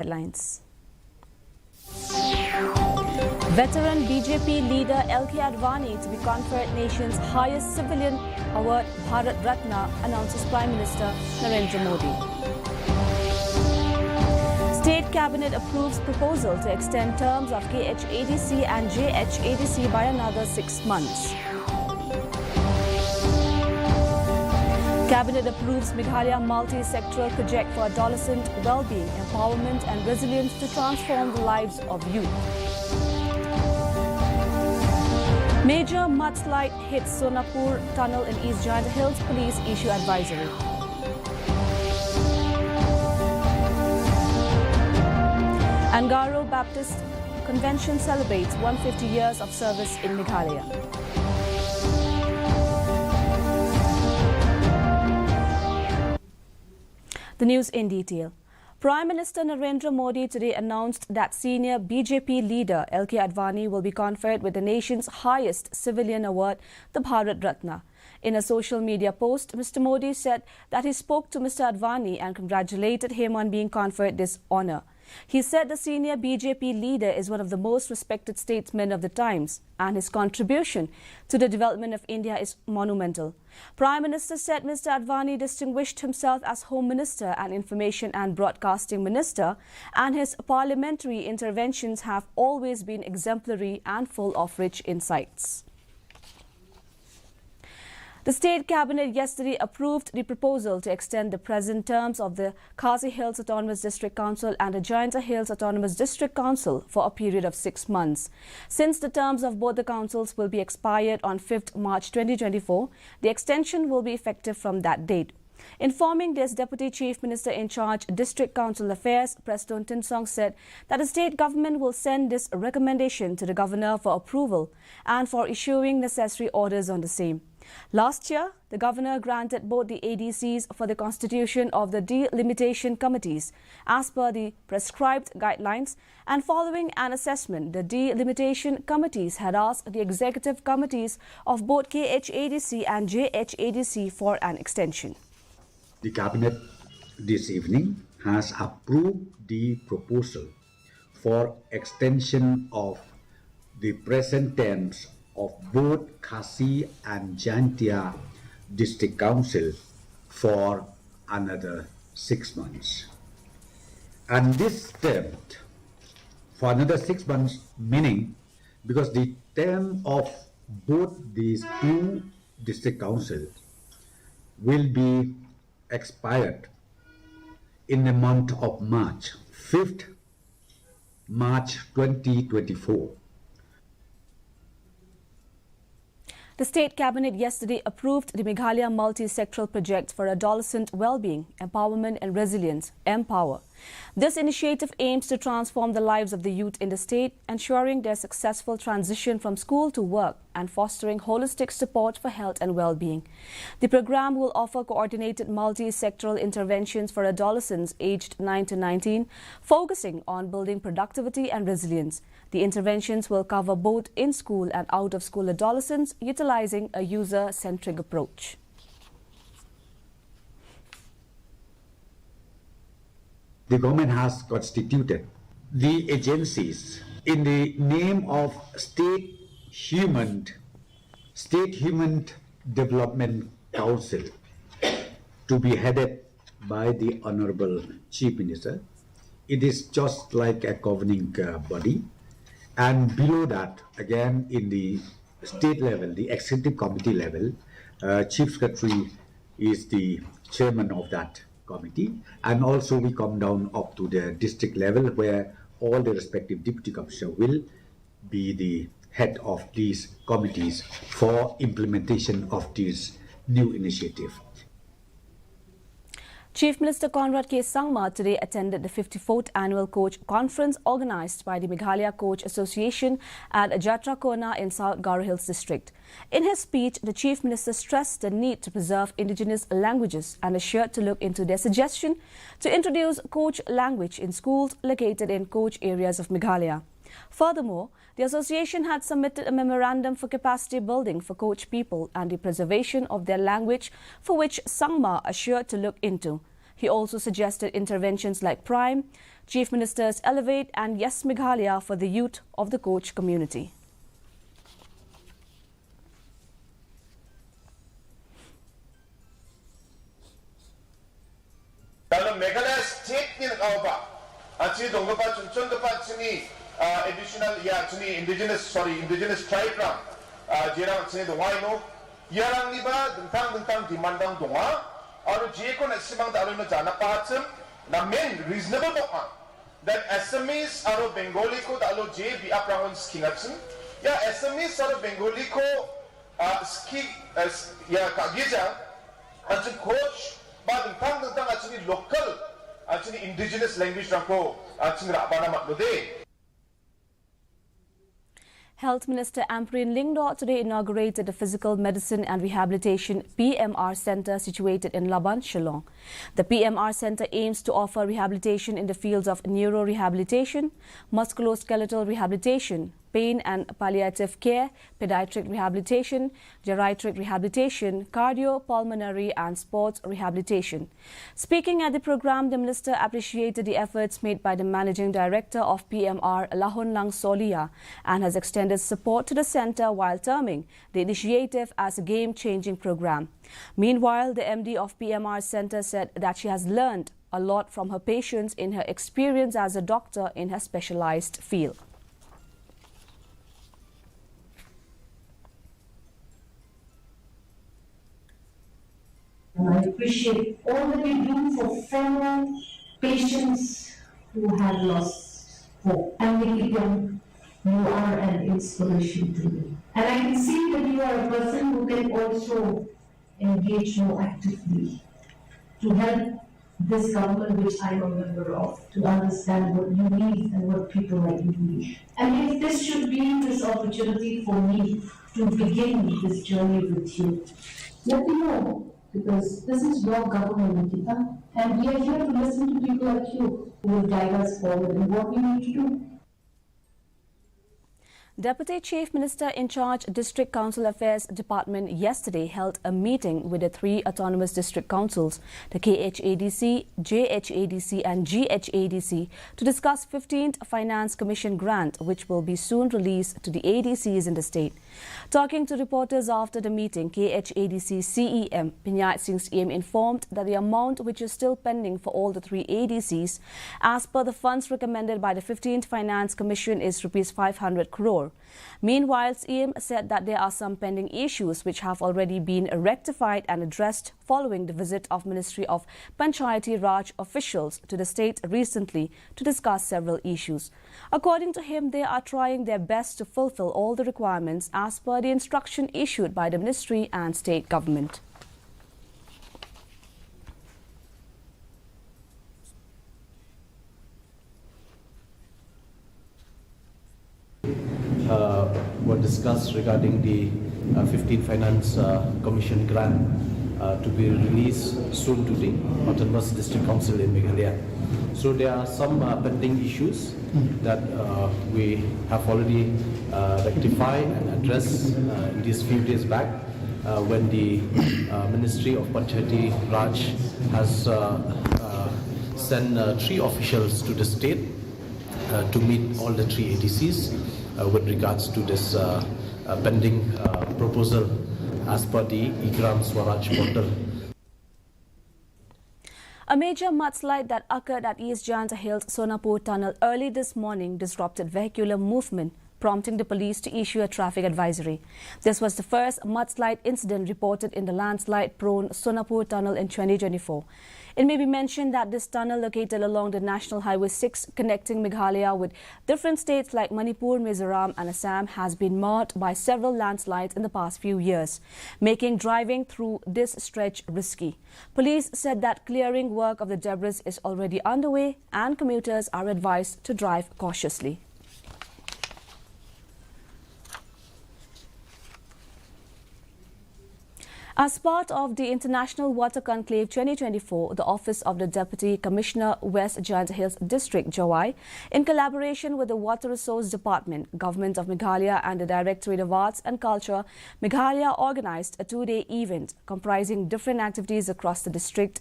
Headlines. Veteran BJP leader LK Advani to be conferred nation's highest civilian award, Bharat Ratna, announces Prime Minister Narendra Modi. State Cabinet approves proposal to extend terms of KHADC and JHADC by another 6 months. Cabinet approves Meghalaya Multisectoral project for adolescent well-being, empowerment and resilience to transform the lives of youth. Major mudslide hits Sonapur tunnel in East Jaintia Hills. Police issue advisory. And Garo Baptist Convention celebrates 150 years of service in Meghalaya. The news in detail. Prime Minister Narendra Modi today announced that senior BJP leader LK Advani will be conferred with the nation's highest civilian award, the Bharat Ratna. In a social media post, Mr. Modi said that he spoke to Mr. Advani and congratulated him on being conferred this honour. He said the senior BJP leader is one of the most respected statesmen of the times and his contribution to the development of India is monumental. Prime Minister said Mr. Advani distinguished himself as Home Minister and Information and Broadcasting Minister, and his parliamentary interventions have always been exemplary and full of rich insights. The State Cabinet yesterday approved the proposal to extend the present terms of the Kazi Hills Autonomous District Council and the Jaintia Hills Autonomous District Council for a period of 6 months. Since the terms of both the councils will be expired on 5th March 2024, the extension will be effective from that date. Informing this, Deputy Chief Minister in charge District Council Affairs, Preston Tinsong, said that the state government will send this recommendation to the Governor for approval and for issuing necessary orders on the same. Last year, the Governor granted both the ADCs for the constitution of the delimitation committees as per the prescribed guidelines, and following an assessment, the delimitation committees had asked the executive committees of both KHADC and JHADC for an extension. The Cabinet this evening has approved the proposal for extension of the present terms of both Kazi and Jaintia District Council for another 6 months. And this term for another 6 months, meaning because the term of both these two district councils will be expired in the month of March, 5th March 2024. The State Cabinet yesterday approved the Meghalaya Multisectoral Project for Adolescent Wellbeing, Empowerment and Resilience, Empower. This initiative aims to transform the lives of the youth in the state, ensuring their successful transition from school to work and fostering holistic support for health and well-being. The program will offer coordinated multi-sectoral interventions for adolescents aged 9 to 19, focusing on building productivity and resilience. The interventions will cover both in-school and out-of-school adolescents, utilizing a user-centric approach. The government has constituted the agencies in the name of State Human Development Council to be headed by the Honorable Chief Minister. It is just like a governing body. And below that, again, in the state level, the executive committee level, Chief Secretary is the chairman of that committee. And also we come down up to the district level where all the respective deputy commissioners will be the head of these committees for implementation of this new initiative. Chief Minister Conrad K. Sangma today attended the 54th Annual Coach Conference organised by the Meghalaya Coach Association at Jatrakona in South Garo Hills District. In his speech, the Chief Minister stressed the need to preserve indigenous languages and assured to look into their suggestion to introduce Coach language in schools located in Coach areas of Meghalaya. Furthermore, the association had submitted a memorandum for capacity building for Coach people and the preservation of their language, for which Sangma assured to look into. He also suggested interventions like Prime, Chief Minister's Elevate and Yes Meghalaya for the youth of the coach community. Dalam Meghalaya state ni nakaupa, actually donggapat chunggapat sini additional indigenous tribe ram, jerang sini dongai no, yarang ni ba dentang dimandang donga, aru jeko na simang dalu na jana pahatsem, na main reasonable doa, that Assamese aru Bengali ko dalu je bi aprangon skingatsen, ya Assamese aru Bengali ko ski ya kagija, actually coach. Tentang actually local, actually indigenous language rangko actually rabana maklude. Health Minister Ampreen Lingdo today inaugurated the Physical Medicine and Rehabilitation PMR Centre situated in Laban, Shillong. The PMR Centre aims to offer rehabilitation in the fields of neuro-rehabilitation, musculoskeletal rehabilitation, pain and palliative care, pediatric rehabilitation, geriatric rehabilitation, cardiopulmonary and sports rehabilitation. Speaking at the program, the minister appreciated the efforts made by the Managing Director of PMR, Lahon Lang Solia, and has extended support to the centre while terming the initiative as a game-changing program. Meanwhile, the MD of PMR Centre said that she has learned a lot from her patients in her experience as a doctor in her specialised field. I appreciate all that you do for fellow patients who have lost hope. And Nikita, you are an inspiration to me. And I can see that you are a person who can also engage more actively to help this government, which I am a member of, to understand what you need and what people like you need. And if this should be this opportunity for me to begin this journey with you, let me know. Because this is your government, Nikita, and we are here to listen to people like you who will guide us forward in what we need to do. Deputy Chief Minister in charge District Council Affairs Department yesterday held a meeting with the three autonomous district councils, the KHADC, JHADC and GHADC, to discuss 15th Finance Commission grant, which will be soon released to the ADCs in the state. Talking to reporters after the meeting, KHADC CEM Pinyat Singh CM informed that the amount which is still pending for all the three ADCs, as per the funds recommended by the 15th Finance Commission, is Rs 500 crore. Meanwhile, CM said that there are some pending issues which have already been rectified and addressed following the visit of Ministry of Panchayati Raj officials to the state recently to discuss several issues. According to him, they are trying their best to fulfill all the requirements as per the instruction issued by the ministry and state government. Were discussed regarding the 15th Finance Commission grant to be released soon to the Autonomous District Council in Meghalaya. So there are some pending issues that we have already rectified and addressed in these few days back when the Ministry of Panchayati Raj has sent 3 officials to the state to meet all the 3 ADCs with regards to this pending proposal as per the e-Gram Swaraj portal. A major mudslide that occurred at East Jaintia Hills Sonapur Tunnel early this morning disrupted vehicular movement, prompting the police to issue a traffic advisory. This was the first mudslide incident reported in the landslide-prone Sonapur Tunnel in 2024. It may be mentioned that this tunnel, located along the National Highway 6 connecting Meghalaya with different states like Manipur, Mizoram and Assam, has been marked by several landslides in the past few years, making driving through this stretch risky. Police said that clearing work of the debris is already underway and commuters are advised to drive cautiously. As part of the International Water Conclave 2024, the Office of the Deputy Commissioner West Jaintia Hills District, JAWAI, in collaboration with the Water Resource Department, Government of Meghalaya and the Directorate of Arts and Culture, Meghalaya organized a 2-day event comprising different activities across the district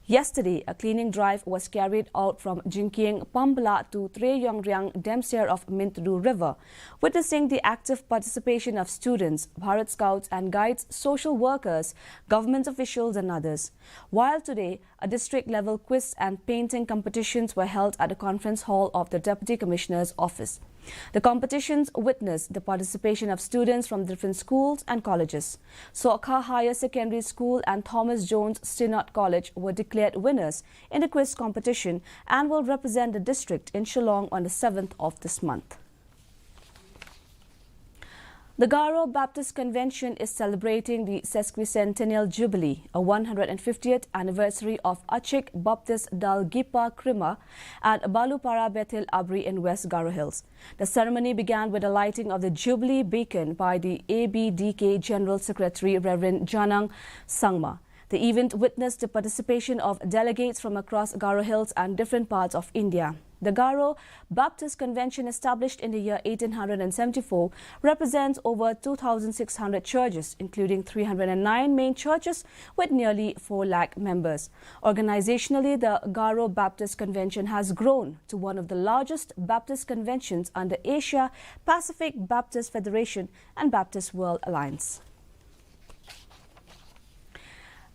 Yesterday, a cleaning drive was carried out from Jingking Pambala to Treyongyang Demsir of Mintru River, witnessing the active participation of students, Bharat Scouts and Guides, social workers, government officials and others. While today, a district-level quiz and painting competitions were held at the conference hall of the Deputy Commissioner's office. The competitions witnessed the participation of students from different schools and colleges. Sokha Higher Secondary School and Thomas Jones Stinnott College were declared winners in the quiz competition and will represent the district in Shillong on the 7th of this month. The Garo Baptist Convention is celebrating the sesquicentennial jubilee, a 150th anniversary of Achik Baptist Dal Gipa Krima at Balupara Bethel Abri in West Garo Hills. The ceremony began with the lighting of the Jubilee beacon by the ABDK General Secretary Reverend Janang Sangma. The event witnessed the participation of delegates from across Garo Hills and different parts of India. The Garo Baptist Convention, established in the year 1874, represents over 2,600 churches, including 309 main churches with nearly 4 lakh members. Organizationally, the Garo Baptist Convention has grown to one of the largest Baptist conventions under Asia Pacific Baptist Federation and Baptist World Alliance.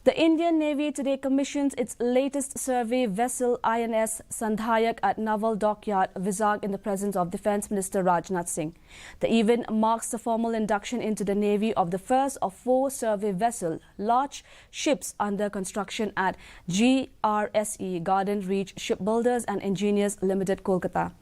The Indian Navy today commissions its latest survey vessel INS Sandhayak at Naval Dockyard, Vizag, in the presence of Defence Minister Rajnath Singh. The event marks the formal induction into the Navy of the first of 4 survey vessel large ships under construction at GRSE Garden Reach Shipbuilders and Engineers Limited, Kolkata.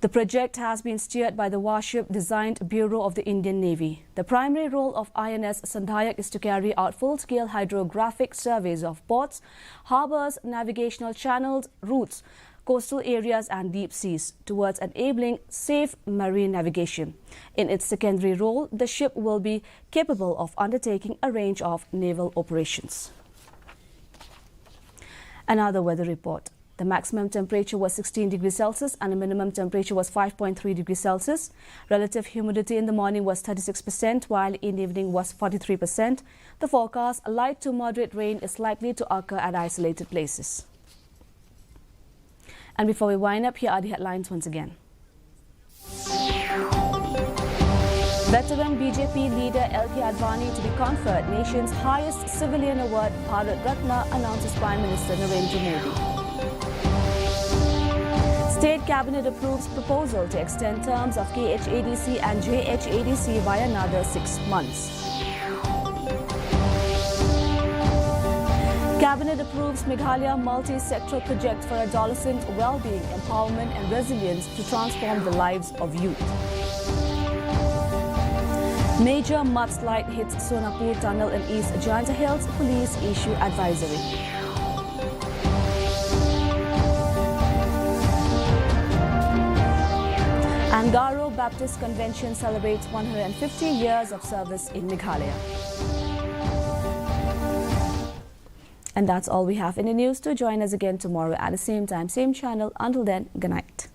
The project has been steered by the Warship Designed Bureau of the Indian Navy. The primary role of INS Sandhayak is to carry out full-scale hydrographic surveys of ports, harbours, navigational channels, routes, coastal areas and deep seas towards enabling safe marine navigation. In its secondary role, the ship will be capable of undertaking a range of naval operations. Another weather report. The maximum temperature was 16 degrees Celsius and the minimum temperature was 5.3 degrees Celsius. Relative humidity in the morning was 36%, while in the evening was 43%. The forecast, light to moderate rain is likely to occur at isolated places. And before we wind up, here are the headlines once again. Veteran BJP leader LK Advani to be conferred nation's highest civilian award, Bharat Ratna, announces Prime Minister Narendra Modi. State Cabinet approves proposal to extend terms of KHADC and JHADC by another 6 months. Cabinet approves Meghalaya Multisectoral project for adolescent well-being, empowerment and resilience to transform the lives of youth. Major mudslide hits Sonapur tunnel in East Jaintia Hills. Police issue advisory. And Garo Baptist Convention celebrates 150 years of service in Meghalaya. And that's all we have in the news. To join us again tomorrow at the same time, same channel. Until then, good night.